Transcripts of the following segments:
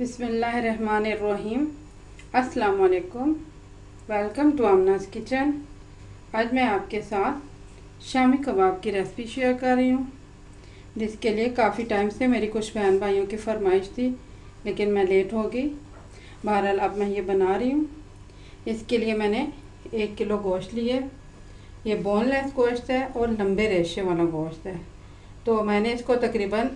बिस्मिल्लाहिर्रहमानिर्रहीम। अस्सलाम वालेकुम। Welcome to Amna's kitchen. आज मैं आपके साथ शामी कबाब की रेसिपी शेयर कर रही हूँ, जिसके लिए काफ़ी टाइम से मेरी कुछ बहन भाइयों की फरमाइश थी, लेकिन मैं लेट हो गई। बहरहाल अब मैं ये बना रही हूँ। इसके लिए मैंने 1 किलो गोश्त लिए। ये बोनलेस गोश्त है और लंबे रेशे वाला गोश्त है। तो मैंने इसको तकरीबन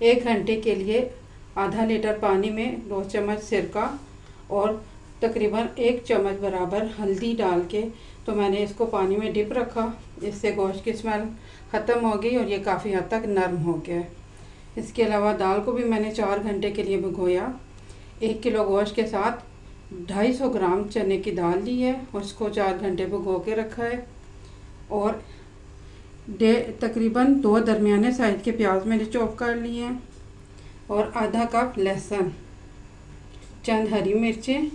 1 घंटे के लिए आधा लीटर पानी में 2 चम्मच सिरका और तकरीबन 1 चम्मच बराबर हल्दी डाल के तो मैंने इसको पानी में डिप रखा। इससे गोश्त की स्मेल ख़त्म हो गई और ये काफ़ी हद तक नरम हो गया। इसके अलावा दाल को भी मैंने 4 घंटे के लिए भिगोया। 1 किलो गोश्त के साथ 250 ग्राम चने की दाल ली है, उसको 4 घंटे भिगो के रखा है। और तकरीबन 2 दरमियाने साइज़ के प्याज मैंने चॉप कर लिए हैं और आधा कप लहसुन, चंद हरी मिर्चें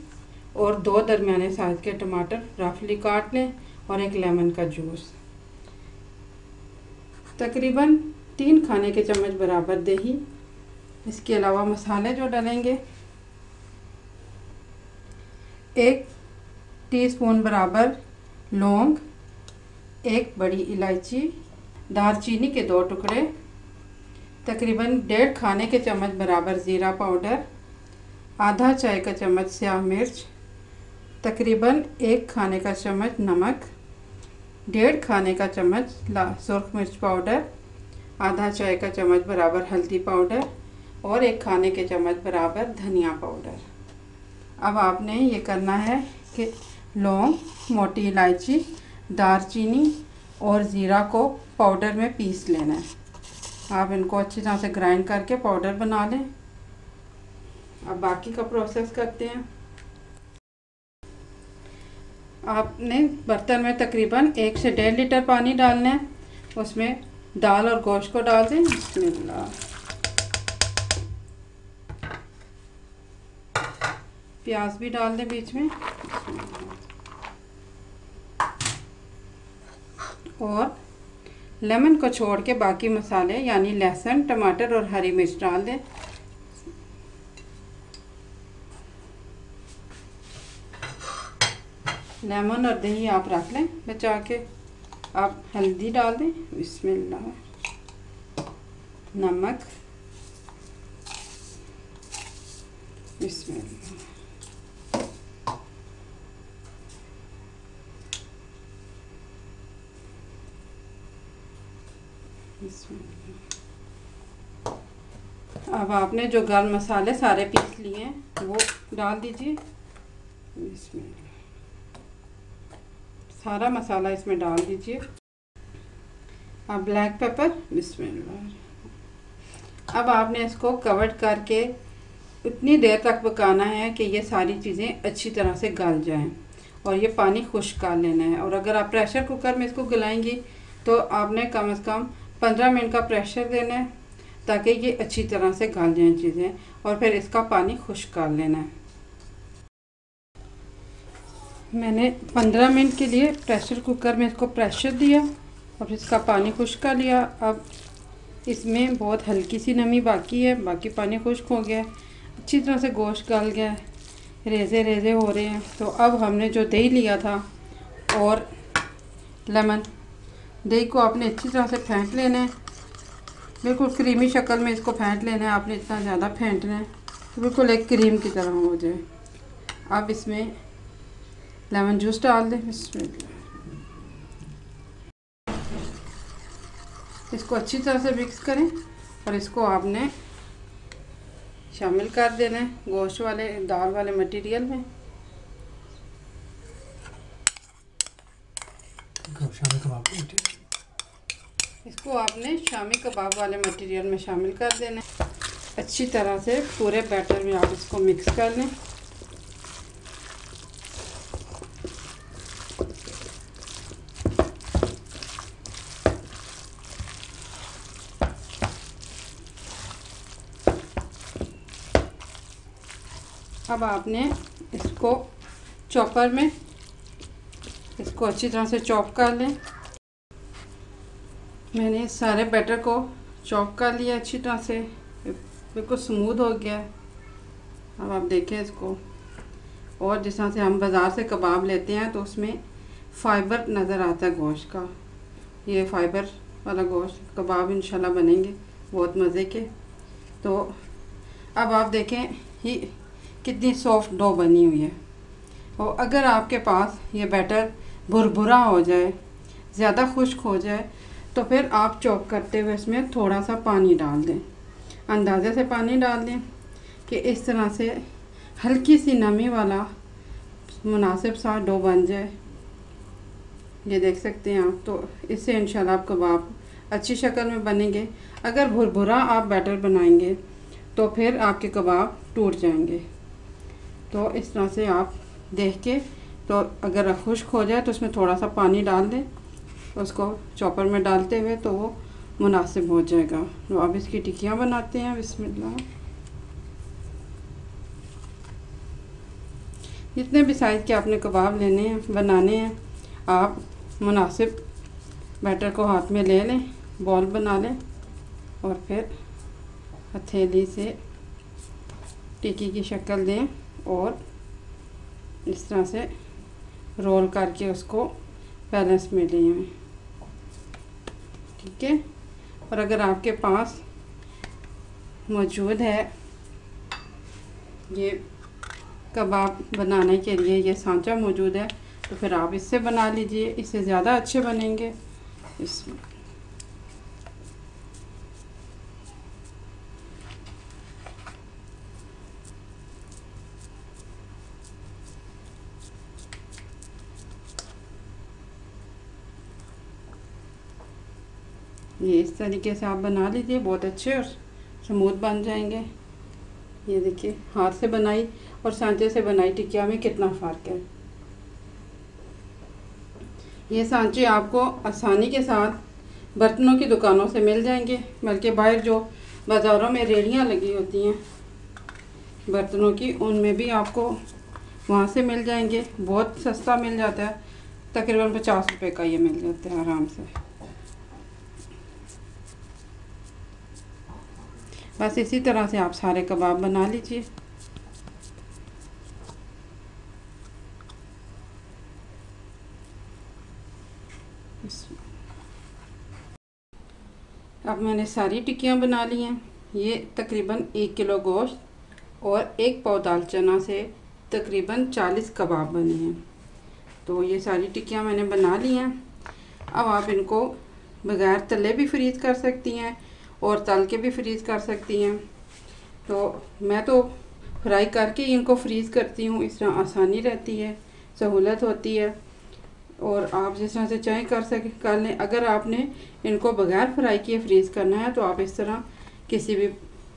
और 2 दरमियाने साइज़ के टमाटर रफली काट लें और 1 लेमन का जूस। तकरीबन 3 खाने के चम्मच बराबर दही। इसके अलावा मसाले जो डालेंगे, 1 टीस्पून बराबर लौंग, 1 बड़ी इलायची, दालचीनी के 2 टुकड़े, तकरीबन 1.5 खाने के चम्मच बराबर ज़ीरा पाउडर, आधा चाय का चम्मच स्याह मिर्च, तकरीबन 1 खाने का चम्मच नमक, 1.5 खाने का चम्मच सुर्ख मिर्च पाउडर, आधा चाय का चम्मच बराबर हल्दी पाउडर और 1 खाने के चम्मच बराबर धनिया पाउडर। अब आपने ये करना है कि लौंग, मोटी इलायची, दालचीनी और ज़ीरा को पाउडर में पीस लेना है। आप इनको अच्छी तरह से ग्राइंड करके पाउडर बना लें। अब बाकी का प्रोसेस करते हैं। आपने बर्तन में तकरीबन 1 से 1.5 लीटर पानी डालना है। उसमें दाल और गोश्त को डाल दें। बिस्मिल्लाह। प्याज भी डाल दें बीच में और लेमन को छोड़ के बाकी मसाले यानी लहसुन, टमाटर और हरी मिर्च डाल दें। लेमन और दही आप रख लें बचा के। आप हल्दी डाल दें। बिस्मिल्लाह। नमक, बिस्मिल्लाह। अब आपने जो गर्म मसाले सारे पीस लिए हैं वो डाल दीजिए। इसमें सारा मसाला इसमें डाल दीजिए। अब ब्लैक पेपर, बिस्मिल्लाह। अब आपने इसको कवर करके उतनी देर तक पकाना है कि ये सारी चीज़ें अच्छी तरह से गल जाएं और ये पानी खुश्क कर लेना है। और अगर आप प्रेशर कुकर में इसको गलाएंगी तो आपने कम से कम 15 मिनट का प्रेशर देना है ताकि ये अच्छी तरह से गल जाएं चीज़ें, और फिर इसका पानी खुश्क कर लेना है। मैंने 15 मिनट के लिए प्रेशर कुकर में इसको प्रेशर दिया और इसका पानी खुश्क कर लिया। अब इसमें बहुत हल्की सी नमी बाकी है, बाकी पानी खुश्क हो गया है। अच्छी तरह से गोश्त गल गया है, रेज़े रेज़े हो रहे हैं। तो अब हमने जो दही लिया था और लेमन, दही को आपने अच्छी तरह से फेंट लेना है। बिल्कुल क्रीमी शक्ल में इसको फेंट लेना है। आपने इतना ज़्यादा फेंटना है तो बिल्कुल एक क्रीम की तरह हो जाए। अब इसमें लेमन जूस डाल दें। इसको अच्छी तरह से मिक्स करें और इसको आपने शामिल कर देना है गोश्त वाले दाल वाले मटेरियल में। इसको आपने शामी कबाब वाले मटेरियल में शामिल कर देना है। अच्छी तरह से पूरे बैटर में आप इसको मिक्स कर लें। अब आपने इसको चॉपर में इसको अच्छी तरह से चॉप कर लें। मैंने सारे बैटर को चॉप कर लिया अच्छी तरह से, बिल्कुल स्मूथ हो गया है। अब आप देखें इसको, और जिस तरह से हम बाज़ार से कबाब लेते हैं तो उसमें फ़ाइबर नज़र आता है गोश्त का। ये फ़ाइबर वाला गोश्त कबाब इंशाल्लाह बनेंगे बहुत मज़े के। तो अब आप देखें ये कितनी सॉफ्ट डो बनी हुई है। और अगर आपके पास ये बैटर भुरभुरा हो जाए, ज़्यादा खुश्क हो जाए, तो फिर आप चॉप करते हुए इसमें थोड़ा सा पानी डाल दें, अंदाज़े से पानी डाल दें कि इस तरह से हल्की सी नमी वाला मुनासिब सा डो बन जाए। ये देख सकते हैं आप। तो इससे इंशाल्लाह आप कबाब अच्छी शक्ल में बनेंगे। अगर भुरभुरा आप बैटर बनाएंगे तो फिर आपके कबाब टूट जाएंगे। तो इस तरह से आप देख के, तो अगर खुश्क हो जाए तो उसमें थोड़ा सा पानी डाल दें, उसको चॉपर में डालते हुए, तो वो मुनासिब हो जाएगा। तो अब इसकी टिक्कियाँ बनाते हैं। बिस्मिल्लाह। जितने भी साइज़ के आपने कबाब लेने हैं, बनाने हैं, आप मुनासिब बैटर को हाथ में ले लें, बॉल बना लें और फिर हथेली से टिक्की की शक्ल दें और इस तरह से रोल करके उसको बैलेंस में ले आएं। ठीक है। और अगर आपके पास मौजूद है ये कबाब बनाने के लिए ये सांचा मौजूद है, तो फिर आप इससे बना लीजिए, इससे ज़्यादा अच्छे बनेंगे। इसमें ये इस तरीके से आप बना लीजिए, बहुत अच्छे और स्मूथ बन जाएंगे। ये देखिए, हाथ से बनाई और सांचे से बनाई टिक्किया में कितना फ़र्क है। ये सांचे आपको आसानी के साथ बर्तनों की दुकानों से मिल जाएंगे, बल्कि बाहर जो बाज़ारों में रेहड़ियाँ लगी होती हैं बर्तनों की, उनमें भी आपको वहाँ से मिल जाएंगे। बहुत सस्ता मिल जाता है, तकरीबन 50 रुपए का ये मिल जाता है आराम से। बस इसी तरह से आप सारे कबाब बना लीजिए। अब मैंने सारी टिक्कियाँ बना ली हैं। ये तकरीबन 1 किलो गोश्त और 1 पाव दाल चना से तकरीबन 40 कबाब बने हैं। तो ये सारी टिक्कियाँ मैंने बना ली हैं। अब आप इनको बग़ैर तले भी फ्रीज़ कर सकती हैं और तल के भी फ्रीज़ कर सकती हैं। तो मैं तो फ्राई करके इनको फ्रीज़ करती हूँ, इस तरह आसानी रहती है, सहूलत होती है। और आप जिस तरह से चाहें कर लें। अगर आपने इनको बग़ैर फ्राई किए फ्रीज़ करना है तो आप इस तरह किसी भी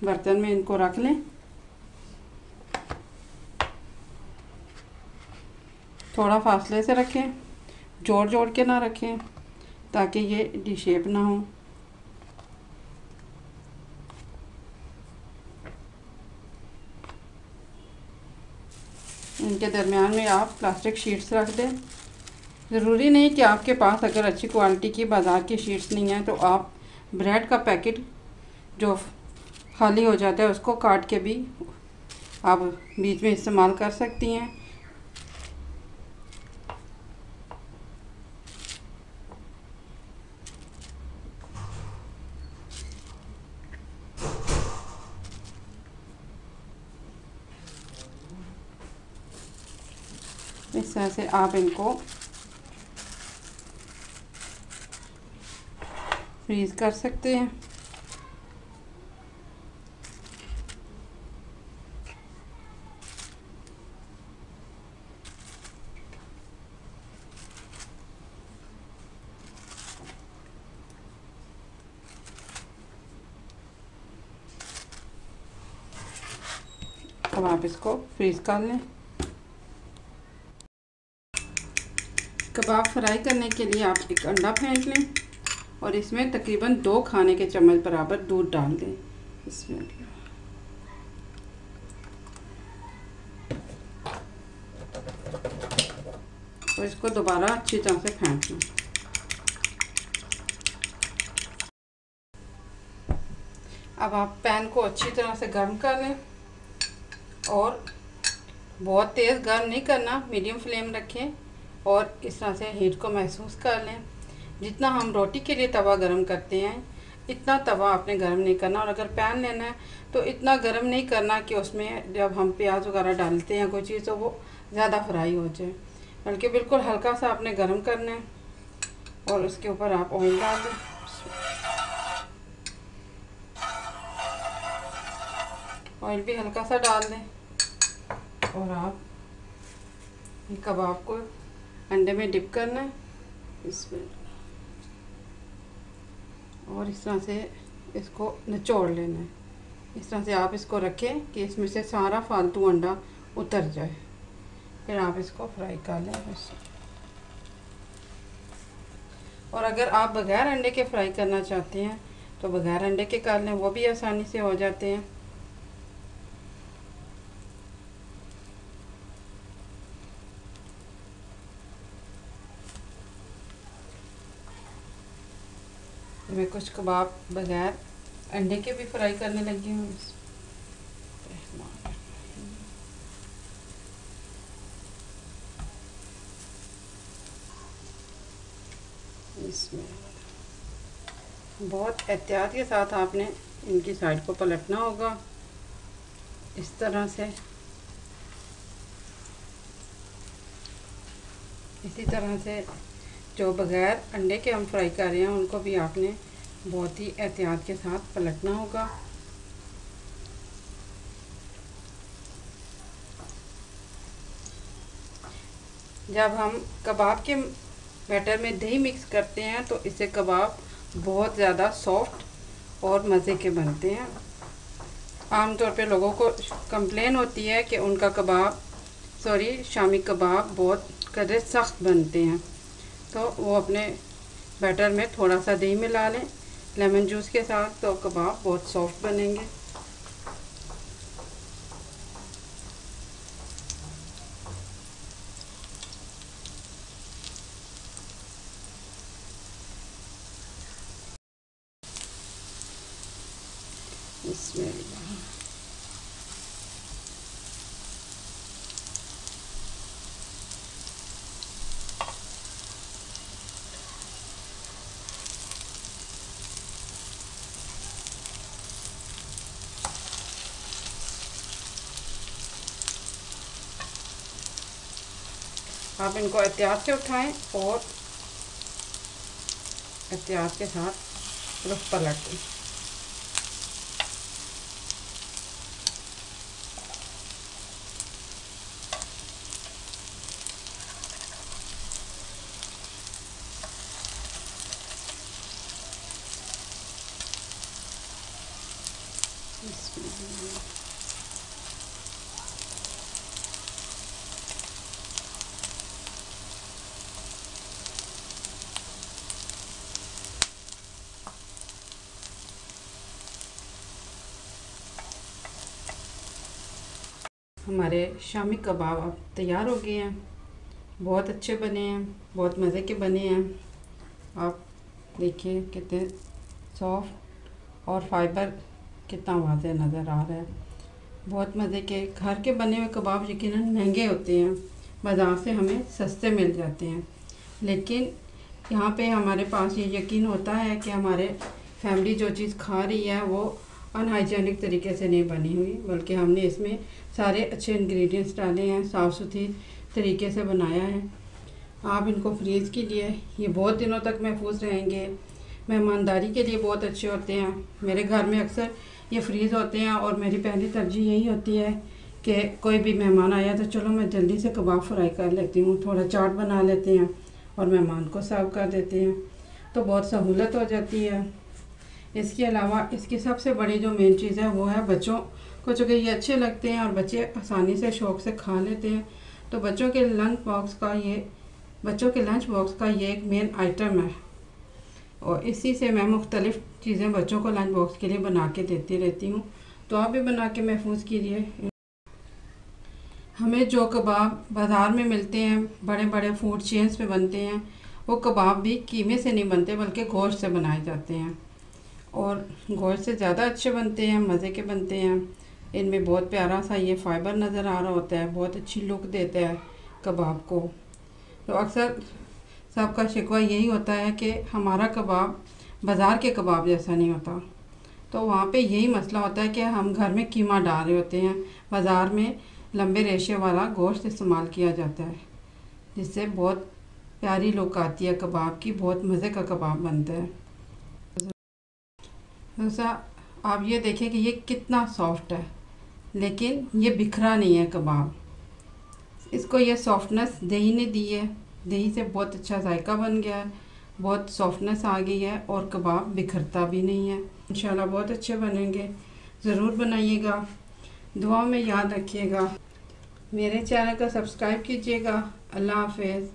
बर्तन में इनको रख लें। थोड़ा फासले से रखें, जोड़ जोड़ के ना रखें ताकि ये डी शेप ना हो। इनके दरमियान में आप प्लास्टिक शीट्स रख दें। ज़रूरी नहीं कि आपके पास अगर अच्छी क्वालिटी की बाज़ार की शीट्स नहीं है तो आप ब्रेड का पैकेट जो खाली हो जाता है उसको काट के भी आप बीच में इस्तेमाल कर सकती हैं। इस तरह से आप इनको फ्रीज़ कर सकते हैं। अब आप इसको फ्रीज़ कर लें। कबाब फ्राई करने के लिए आप एक अंडा फेंट लें और इसमें तकरीबन 2 खाने के चम्मच बराबर दूध डाल दें। इसमें और इसको दोबारा अच्छी तरह से फेंट लें। अब आप पैन को अच्छी तरह से गर्म कर लें और बहुत तेज़ गर्म नहीं करना, मीडियम फ्लेम रखें और इस तरह से हीट को महसूस कर लें। जितना हम रोटी के लिए तवा गरम करते हैं इतना तवा आपने गरम नहीं करना, और अगर पैन लेना है तो इतना गरम नहीं करना कि उसमें जब हम प्याज वगैरह डालते हैं कोई चीज़ तो वो ज़्यादा फ्राई हो जाए, बल्कि बिल्कुल हल्का सा आपने गरम करना है। और उसके ऊपर आप ऑयल डाल दें, ऑयल भी हल्का सा डाल दें, और आप ये कबाब को अंडे में डिप करना है इसमें, और इस तरह से इसको निचोड़ लेना है। इस तरह से आप इसको रखें कि इसमें से सारा फालतू अंडा उतर जाए, फिर आप इसको फ्राई कर लें बस। और अगर आप बग़ैर अंडे के फ्राई करना चाहते हैं तो बग़ैर अंडे के कर लें, वो भी आसानी से हो जाते हैं। मैं कुछ कबाब बग़ैर अंडे के भी फ्राई करने लगी हूँ। इसमें बहुत एहतियात के साथ आपने इनकी साइड को पलटना होगा इस तरह से। इसी तरह से जो बग़ैर अंडे के हम फ्राई कर रहे हैं उनको भी आपने बहुत ही एहतियात के साथ पलटना होगा। जब हम कबाब के बैटर में दही मिक्स करते हैं तो इससे कबाब बहुत ज़्यादा सॉफ्ट और मज़े के बनते हैं। आमतौर पे लोगों को कंप्लेन होती है कि उनका शामी कबाब बहुत कदर सख्त बनते हैं, तो वो अपने बैटर में थोड़ा सा दही मिला लें लेमन जूस के साथ, तो कबाब बहुत सॉफ्ट बनेंगे। इसमें आप इनको एहतियात से उठाएं और एहतियात के साथ रुख पलट दें। हमारे शामी कबाब अब तैयार हो गए हैं, बहुत अच्छे बने हैं, बहुत मज़े के बने हैं। आप देखिए कितने सॉफ्ट और फाइबर कितना वाज़ेह नज़र आ रहा है। बहुत मज़े के घर के बने हुए कबाब यकीनन महंगे होते हैं, बाज़ार से हमें सस्ते मिल जाते हैं, लेकिन यहाँ पे हमारे पास ये यकीन होता है कि हमारे फैमिली जो चीज़ खा रही है वो अनहाइजेनिक तरीके से नहीं बनी हुई, बल्कि हमने इसमें सारे अच्छे इंग्रेडिएंट्स डाले हैं, साफ़ सुथरी तरीके से बनाया है। आप इनको फ्रीज़ कीजिए, ये बहुत दिनों तक महफूज रहेंगे। मेहमानदारी के लिए बहुत अच्छे होते हैं। मेरे घर में अक्सर ये फ्रीज़ होते हैं और मेरी पहली तरजीह यही होती है कि कोई भी मेहमान आया तो चलो मैं जल्दी से कबाब फ्राई कर लेती हूँ, थोड़ा चाट बना लेते हैं और मेहमान को सर्व कर देते हैं, तो बहुत सहूलत हो जाती है। इसके अलावा इसकी सबसे बड़ी जो मेन चीज़ है वो है बच्चों को, चूँकि ये अच्छे लगते हैं और बच्चे आसानी से शौक़ से खा लेते हैं, तो बच्चों के लंच बॉक्स का ये एक मेन आइटम है। और इसी से मैं मुख्तलिफ़ चीज़ें बच्चों को लंच बॉक्स के लिए बना के देती रहती हूँ, तो आप भी बना के महफूज कीजिए। हमें जो कबाब बाज़ार में मिलते हैं, बड़े बड़े फूड चेन्स पे बनते हैं, वो कबाब भी कीमे से नहीं बनते बल्कि गोश्त से बनाए जाते हैं, और गोश्त से ज़्यादा अच्छे बनते हैं, मज़े के बनते हैं। इनमें बहुत प्यारा सा ये फाइबर नज़र आ रहा होता है, बहुत अच्छी लुक देता है कबाब को। तो अक्सर सबका शिकवा यही होता है कि हमारा कबाब बाज़ार के कबाब जैसा नहीं होता। तो वहाँ पे यही मसला होता है कि हम घर में कीमा डाल रहे होते हैं, बाज़ार में लंबे रेशे वाला गोश्त इस्तेमाल किया जाता है, जिससे बहुत प्यारी लुक आती है कबाब की, बहुत मज़े का कबाब बनता है। दूसरा आप ये देखें कि ये कितना सॉफ्ट है, लेकिन ये बिखरा नहीं है कबाब। इसको ये सॉफ्टनेस दही ने दी है, दही से बहुत अच्छा जायका बन गया है, बहुत सॉफ्टनेस आ गई है और कबाब बिखरता भी नहीं है। इंशाल्लाह बहुत अच्छे बनेंगे, ज़रूर बनाइएगा, दुआ में याद रखिएगा। मेरे चैनल को सब्सक्राइब कीजिएगा। अल्लाह हाफ़िज़।